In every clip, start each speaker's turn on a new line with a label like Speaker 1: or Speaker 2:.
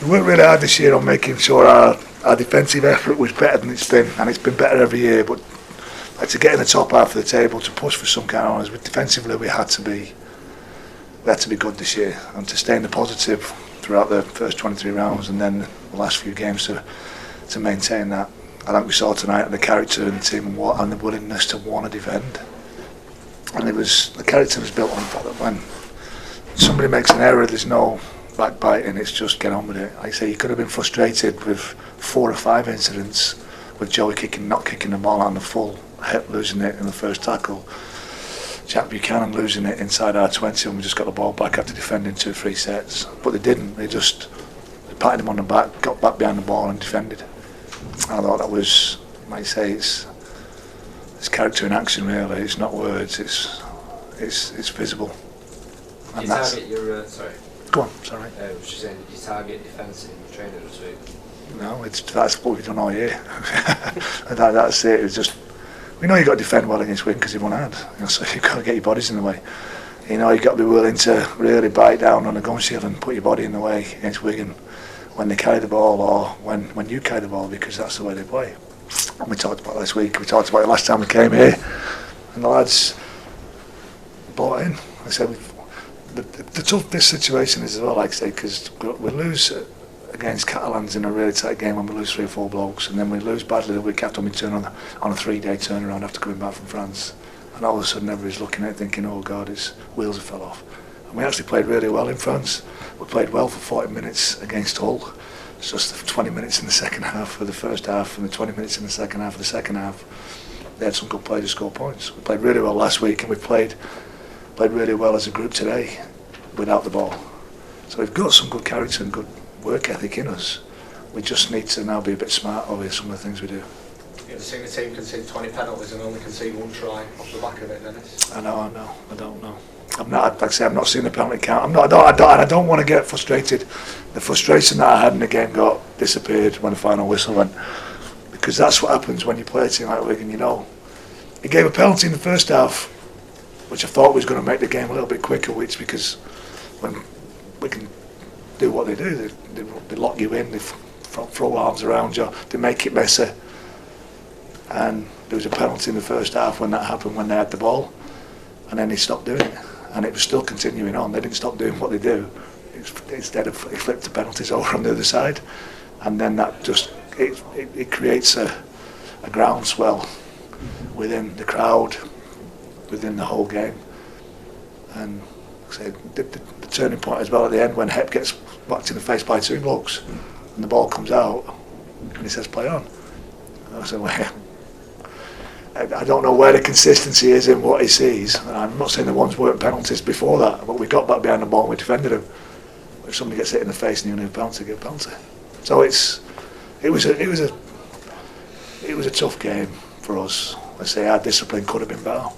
Speaker 1: We worked really hard this year on making sure our defensive effort was better than it's been, and it's been better every year. But like, to get in the top half of the table, to push for some kind of honours, defensively we had to be good this year, and to stay in the positive throughout the first 23 rounds, and then the last few games to maintain that. I think we saw tonight the character in the team and the willingness to want to defend. And the character was built on the fact that when somebody makes an error, there's no backbiting, it's just get on with it. Like I say, you could have been frustrated with 4 or 5 incidents with Joey not kicking the ball out on the full, Hep losing it in the first tackle, Jack Buchanan losing it inside our 20, and we just got the ball back after defending 2-3 sets. But they didn't, they patted him on the back, got back behind the ball and defended. And I thought that was, like I say, it's character in action really, it's not words, it's visible.
Speaker 2: And you target your, sorry.
Speaker 1: Go on, sorry.
Speaker 2: I was just saying, did you target defence in training this week?
Speaker 1: No, that's what we've done all year. That's it. It's just, we know you've got to defend well against Wigan because everyone had. So you've got to get your bodies in the way. You've got to be willing to really bite down on the gum shield and put your body in the way against Wigan when they carry the ball or when you carry the ball, because that's the way they play. And we talked about it this week. We talked about it last time we came here, and the lads bought in. I said, the tough this situation is as well, like I say, because we lose against Catalans in a really tight game when we lose 3 or 4 blokes, and then we lose badly the week after we turn on a 3-day turnaround after coming back from France, and all of a sudden everybody's looking at it thinking, oh God, his wheels have fell off. And we actually played really well in France. We played well for 40 minutes against Hull. It's just the 20 minutes in the second half of the first half and the 20 minutes in the second half of the second half. They had some good players to score points. We played really well last week, and we played really well as a group today without the ball. So we've got some good character and good work ethic in us. We just need to now be a bit smart over some of the things we do.
Speaker 3: You've seen the team concede 20 penalties and only concede 1 try off the back of it, Dennis.
Speaker 1: I don't know. Like I say, I've not seen the penalty count. I don't want to get frustrated. The frustration that I had in the game disappeared when the final whistle went, because that's what happens when you play a team like Wigan. He gave a penalty in the first half, which I thought was going to make the game a little bit quicker, because when Wigan do what they do, they lock you in, they throw arms around you, they make it messy. And there was a penalty in the first half when that happened, when they had the ball, and then they stopped doing it, and it was still continuing on. They didn't stop doing what they do. Instead of they flipped the penalties over on the other side, and then that just it creates a groundswell within the crowd, within the whole game. And like I say, the turning point as well at the end, when Hep gets whacked in the face by 2 blokes and the ball comes out and he says play on. I said, well, I don't know where the consistency is in what he sees. I'm not saying the ones weren't penalties before that, but we got back behind the ball and we defended him. If somebody gets hit in the face and you need a penalty, give a penalty. So it was a tough game for us. I say our discipline could have been better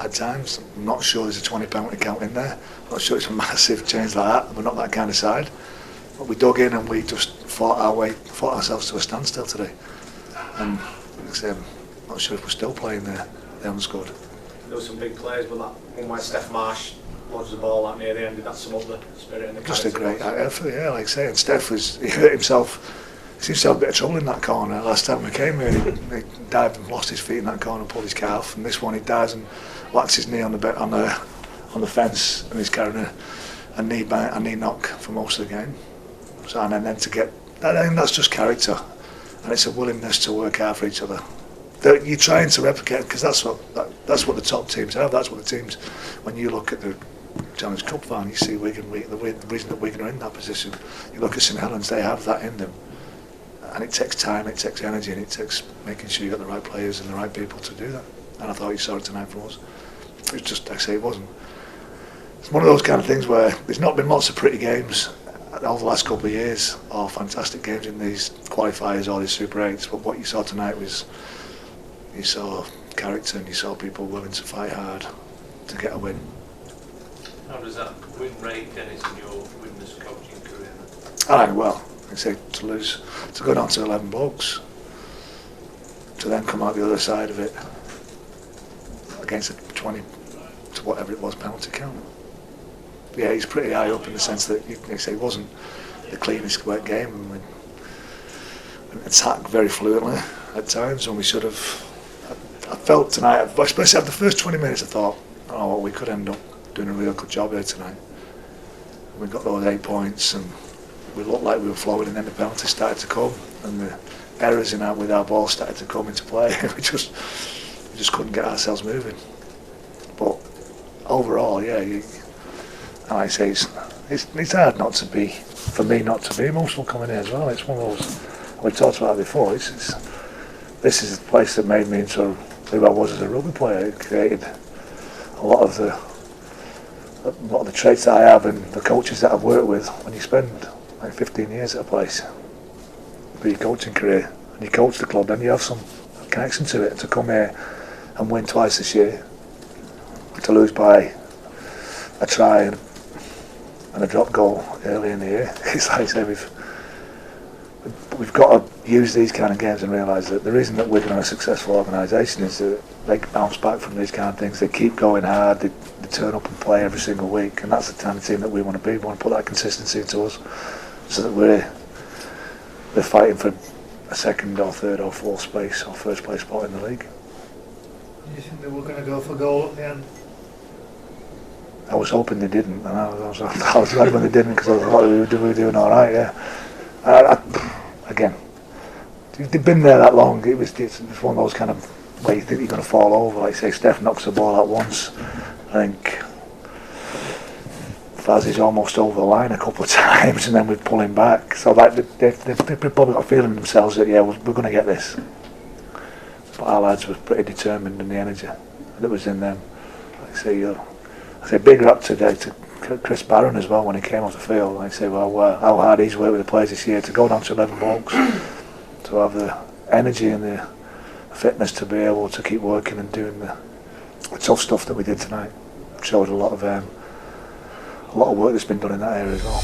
Speaker 1: at times. I'm not sure there's a 20 penalty count in there. I'm not sure it's a massive change like that. We're not that kind of side. But we dug in and we just fought ourselves to a standstill today. And like I say, I'm not sure if we're still playing there. They haven't scored.
Speaker 3: There were some big players, but that one where Steph Marsh lodged the ball out near the end, did that sum up the spirit and the
Speaker 1: just a great effort, yeah, like I say. And Steph he hurt himself. He seems to have a bit of trouble in that corner. Last time we came here, he dived and lost his feet in that corner and pulled his calf. And this one, he dives and whacks his knee on the fence, and he's carrying a knee knock for most of the game. So, and then to get, I think that's just character, and it's a willingness to work hard for each other. You're trying to replicate, because that's what the top teams have. That's what the teams. When you look at the Challenge Cup final, you see Wigan. The reason that Wigan are in that position. You look at St Helens; they have that in them, and it takes time, it takes energy, and it takes making sure you got the right players and the right people to do that. And I thought you saw it tonight from us. It was just, like I say, it wasn't. It's one of those kind of things where there's not been lots of pretty games over the last couple of years, or fantastic games in these qualifiers or these Super 8s, but what you saw tonight was, you saw character and you saw people willing to fight hard to get a win.
Speaker 4: How does that win rate, Dennis, in your Widnes coaching career?
Speaker 1: Well, I say to go down to 11 blokes, to then come out the other side of it against a 20 to whatever it was penalty count. Yeah, he's pretty high up in the sense that you say it wasn't the cleanest work game, and we attacked very fluently at times, and we sort of, I felt tonight, especially after the first 20 minutes, I thought, oh, well, we could end up doing a real good job here tonight. We got those 8 points, and we looked like we were flowing, and then the penalties started to come, and the errors with our ball started to come into play. we just couldn't get ourselves moving. But overall, yeah, and like I say, it's hard not to be, for me not to be emotional coming in as well. It's one of those, we talked about it before, this is the place that made me into who I was as a rugby player. It created a lot of the traits that I have and the coaches that I've worked with. When you spend like 15 years at a place for your coaching career, and you coach the club, then you have some connection to it. To come here and win twice this year, to lose by a try and a drop goal early in the year, it's like I say, we've got to use these kind of games and realise that the reason that Wigan are a successful organisation is that they bounce back from these kind of things. They keep going hard, they turn up and play every single week, and that's the kind of team that we want to be. We want to put that consistency into us so that we're fighting for a second or third or fourth space or first place spot in the league.
Speaker 5: Do you think they were going to go for goal at the end?
Speaker 1: I was hoping they didn't, and I was glad when they didn't, because I thought we were doing all right. Yeah. Again, they've been there that long. It's one of those kind of where you think you're going to fall over. Like say, Steph knocks the ball out once. I think Fazzy's almost over the line a couple of times, and then we pull him back. So like they've probably got a feeling themselves that we're going to get this. But our lads were pretty determined, and the energy that was in them. Like I say big up today to Chris Barron as well when he came off the field. I say, well, how hard he's worked with the players this year to go down to 11 blokes, to have the energy and the fitness to be able to keep working and doing the tough stuff that we did tonight. Showed a lot of work that's been done in that area as well.